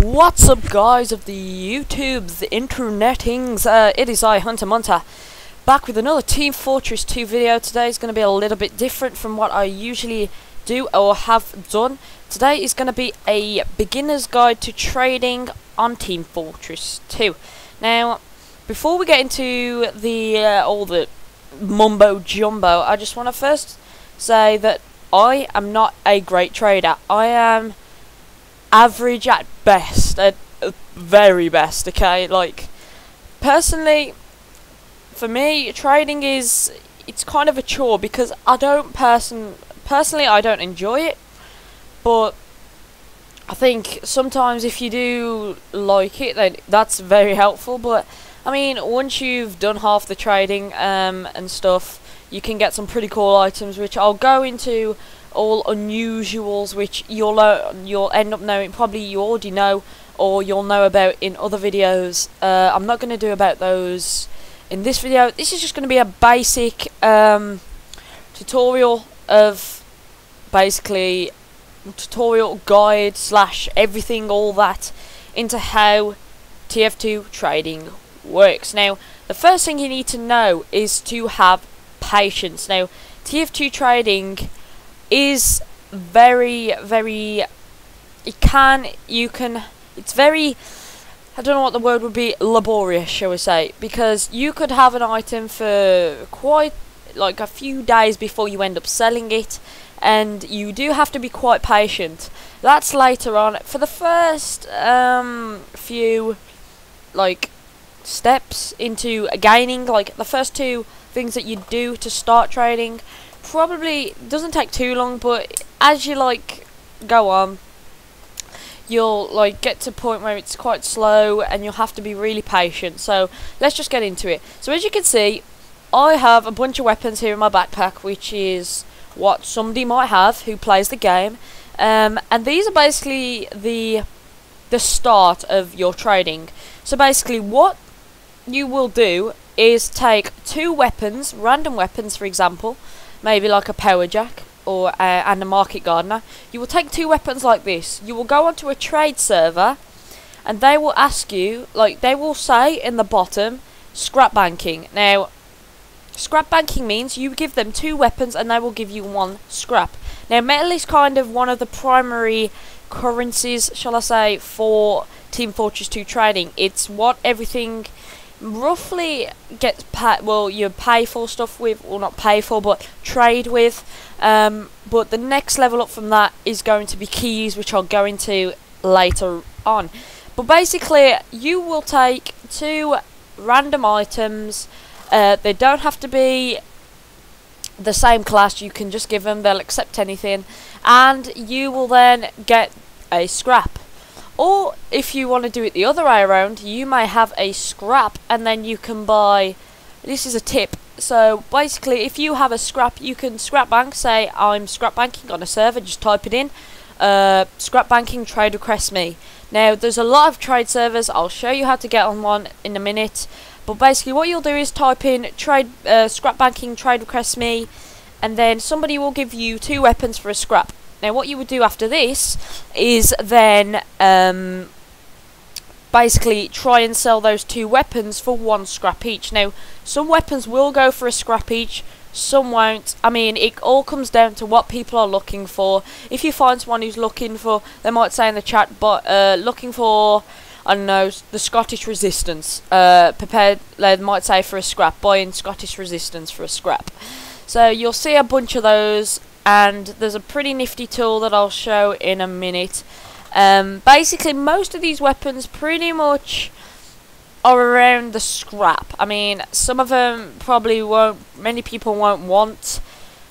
What's up, guys of the YouTubes, the internetings? It is I, Hunter Munter, back with another Team Fortress 2 video. Today is going to be a little bit different from what I usually do or have done. Today is going to be a beginner's guide to trading on Team Fortress 2. Now, before we get into the all the mumbo jumbo, I just want to first say that I am not a great trader. I am average at best, at very best, okay? Like, personally, for me, trading it's kind of a chore because I don't personally I don't enjoy it, but I think sometimes if you do like it, then that's very helpful. But I mean, once you've done half the trading and stuff, you can get some pretty cool items, which I'll go into. All unusuals, which you'll end up knowing. Probably you already know, or you'll know about in other videos. I'm not going to do about those in this video. This is just going to be a basic tutorial of basically tutorial guide slash everything, all that into how TF2 trading works. Now, the first thing you need to know is to have patience. Now, TF2 trading is very it's very, I don't know what the word would be, laborious, shall we say, because you could have an item for quite like a few days before you end up selling it, and you do have to be quite patient. That's later on. For the first few like steps into gaining, like the first two things that you do to start trading, probably doesn't take too long, but as you like go on, you'll like get to a point where it's quite slow and you'll have to be really patient. So let's just get into it. So as you can see, I have a bunch of weapons here in my backpack, which is what somebody might have who plays the game, and these are basically the start of your trading. So basically what you will do is take two weapons, random weapons, for example, maybe like a power jack or and a market gardener. You will take two weapons like this. You will go onto a trade server, and they will ask you, like they will say in the bottom, scrap banking. Now, scrap banking means you give them two weapons and they will give you one scrap. Now, metal is kind of one of the primary currencies, shall I say, for Team Fortress 2 trading. It's what everything roughly gets you pay for stuff with, or not pay for, but trade with. But the next level up from that is going to be keys, which I'll go into later on. But basically, you will take two random items. They don't have to be the same class. You can just give them, they'll accept anything, and you will then get a scrap. Or if you want to do it the other way around, you may have a scrap and then you can buy, this is a tip, so basically if you have a scrap, you can scrap bank, say I'm scrap banking on a server, just type it in, scrap banking, trade request me. Now there's a lot of trade servers, I'll show you how to get on one in a minute, but basically what you'll do is type in scrap banking, trade request me, and then somebody will give you two weapons for a scrap. Now what you would do after this is then basically try and sell those two weapons for one scrap each. Now some weapons will go for a scrap each, some won't. I mean, it all comes down to what people are looking for. If you find someone who's looking for, they might say in the chat, but looking for, I don't know, the Scottish Resistance, prepared, they might say for a scrap, buying Scottish Resistance for a scrap. So you'll see a bunch of those, and there's a pretty nifty tool that I'll show in a minute. Basically, most of these weapons pretty much are around the scrap. I mean, some of them probably many people won't want.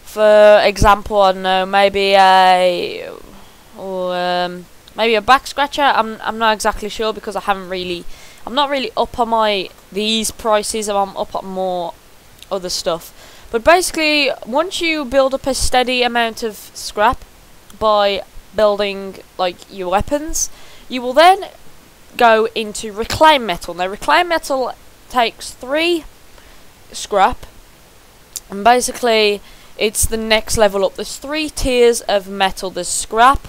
For example, I don't know, maybe a back scratcher. I'm not exactly sure because I'm not really up on these prices. I'm up on more other stuff. But basically, once you build up a steady amount of scrap by building like your weapons, you will then go into reclaim metal. Now reclaim metal takes 3 scrap, and basically it's the next level up. There's 3 tiers of metal. There's scrap,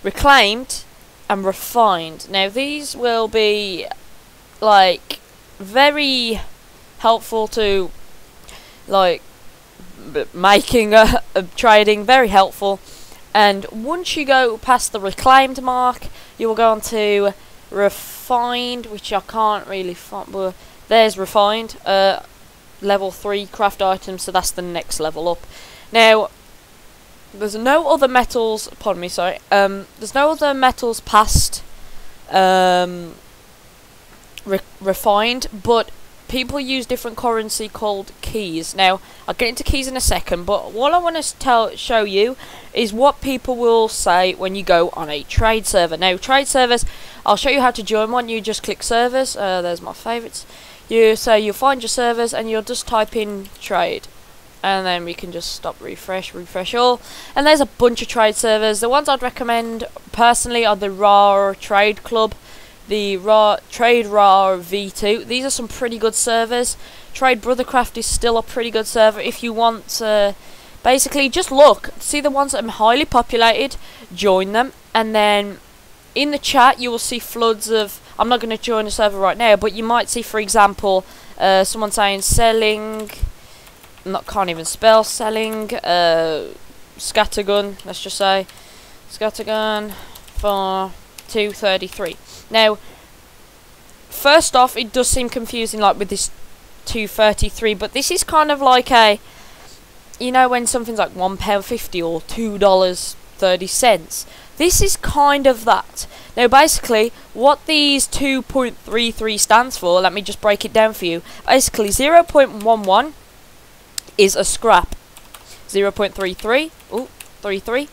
reclaimed, and refined. Now these will be like very helpful to like making a trading, very helpful. And once you go past the reclaimed mark, you will go on to refined, which I can't really find. Well, there's refined, level 3 craft items, so that's the next level up. Now there's no other metals, pardon me, sorry, there's no other metals past refined, but people use different currency called keys. Now I'll get into keys in a second, but what I want to show you is what people will say when you go on a trade server. Now trade servers, I'll show you how to join one. You just click servers, there's my favourites. You'll find your servers and you'll just type in trade, and then we can just stop, refresh all, and there's a bunch of trade servers. The ones I'd recommend personally are the RAR Trade Club, the Trade RAR V2. These are some pretty good servers. Trade Brothercraft is still a pretty good server. If you want basically just look, see the ones that are highly populated, join them, and then in the chat you will see floods of, I'm not going to join a server right now, but you might see, for example, someone saying selling, can't even spell selling, scattergun, let's just say scattergun for 233. Now first off, it does seem confusing, like with this 233, but this is kind of like a, you know, when something's like £1.50 or $2.30, this is kind of that. Now basically what these 2.33 stands for, let me just break it down for you. Basically 0.11 is a scrap, 0.33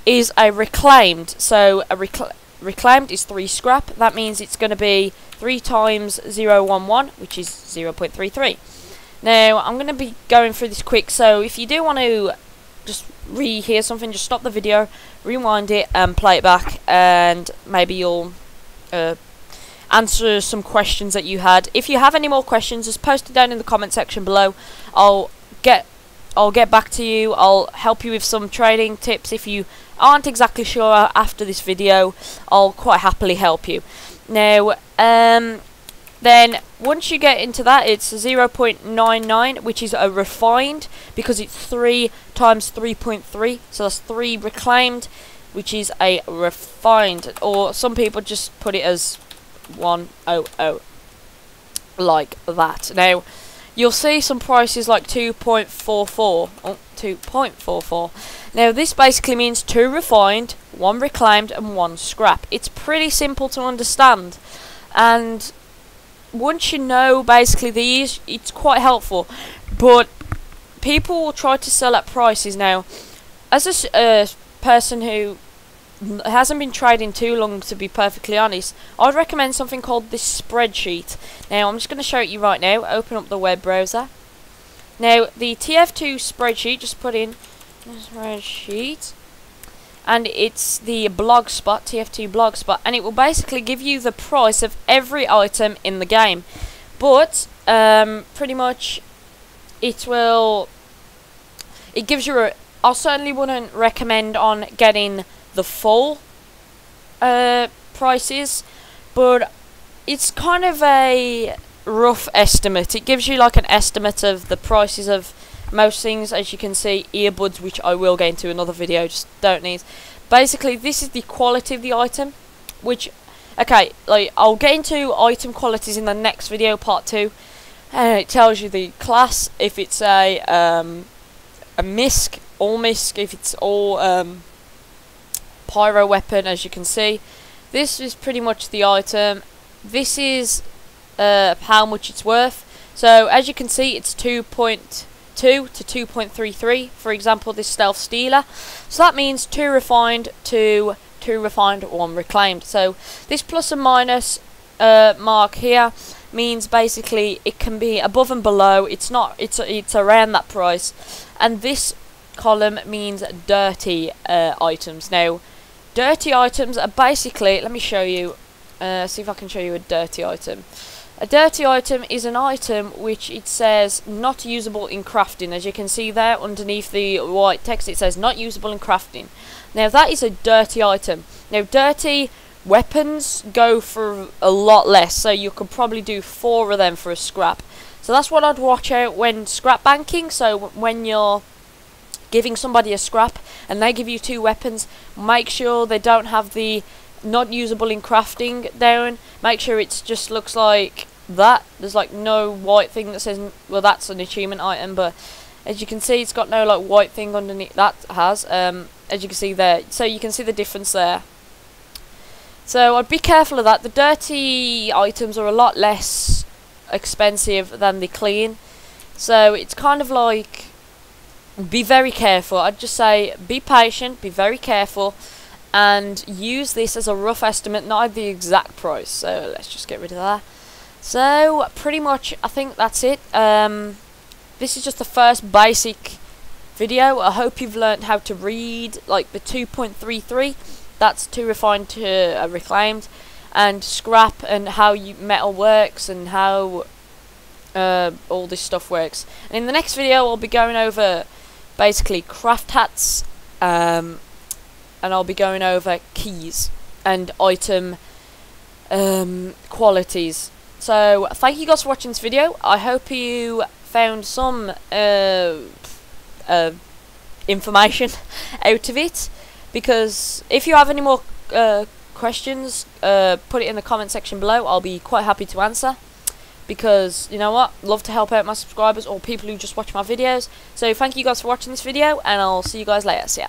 is a reclaimed. So a reclaimed is 3 scrap. That means it's going to be 3 times 0.11, which is 0.33. Now I'm going to be going through this quick, so if you do want to just rehear something, just stop the video, rewind it and play it back, and maybe you'll answer some questions that you had. If you have any more questions, just post it down in the comment section below. I'll get back to you. I'll help you with some trading tips. If you aren't exactly sure after this video, I'll quite happily help you. Now then once you get into that, it's 0.99, which is a refined, because it's 3 times 3.3, so that's 3 reclaimed, which is a refined, or some people just put it as 100, like that. Now you'll see some prices like 2.44. Now this basically means 2 refined, 1 reclaimed and 1 scrap. It's pretty simple to understand, and once you know basically these, it's quite helpful. But people will try to sell at prices. Now as a person who hasn't been trading too long, to be perfectly honest, I'd recommend something called this spreadsheet. Now I'm just going to show it you right now. Open up the web browser. Now the TF2 spreadsheet, just put in spreadsheet, and it's the blogspot, TF2 blogspot, and it will basically give you the price of every item in the game. But pretty much it gives you a, I certainly wouldn't recommend on getting the full prices, but it's kind of a rough estimate. It gives you like an estimate of the prices of most things. As you can see, earbuds, which I will get into another video, just don't need. Basically this is the quality of the item, which, okay, like I'll get into item qualities in the next video, part 2, and it tells you the class, if it's a misc, all misc, if it's all pyro weapon. As you can see, this is pretty much the item. This is how much it's worth. So as you can see, it's 2.2 to 2.33. For example, this stealth stealer, so that means 2 refined to 2 refined, 1 reclaimed. So this plus and minus mark here means basically it can be above and below. It's not, it's around that price. And this column means dirty items. Now dirty items are basically, let me show you, see if I can show you a dirty item. A dirty item is an item which it says not usable in crafting. As you can see there underneath the white text, it says not usable in crafting. Now that is a dirty item. Now dirty weapons go for a lot less, so you could probably do 4 of them for a scrap. So that's what I'd watch out when scrap banking. So when you're giving somebody a scrap and they give you 2 weapons, make sure they don't have the not usable in crafting down. Make sure it just looks like that. There's like no white thing that says, well, that's an achievement item, but as you can see, it's got no like white thing underneath. That has, as you can see there, so you can see the difference there. So I'd be careful of that. The dirty items are a lot less expensive than the clean, so it's kind of like, be very careful. I'd just say be patient, be very careful, and use this as a rough estimate, not the exact price. So let's just get rid of that. So pretty much I think that's it. This is just the first basic video. I hope you've learned how to read like the 2.33, that's too refined to reclaimed, and scrap, and how metal works, and how all this stuff works. And in the next video I'll be going over basically craft hats, and I'll be going over keys and item qualities. So thank you guys for watching this video. I hope you found some information out of it, because if you have any more questions, put it in the comment section below. I'll be quite happy to answer, because you know what, love to help out my subscribers or people who just watch my videos. So thank you guys for watching this video, and I'll see you guys later. See ya.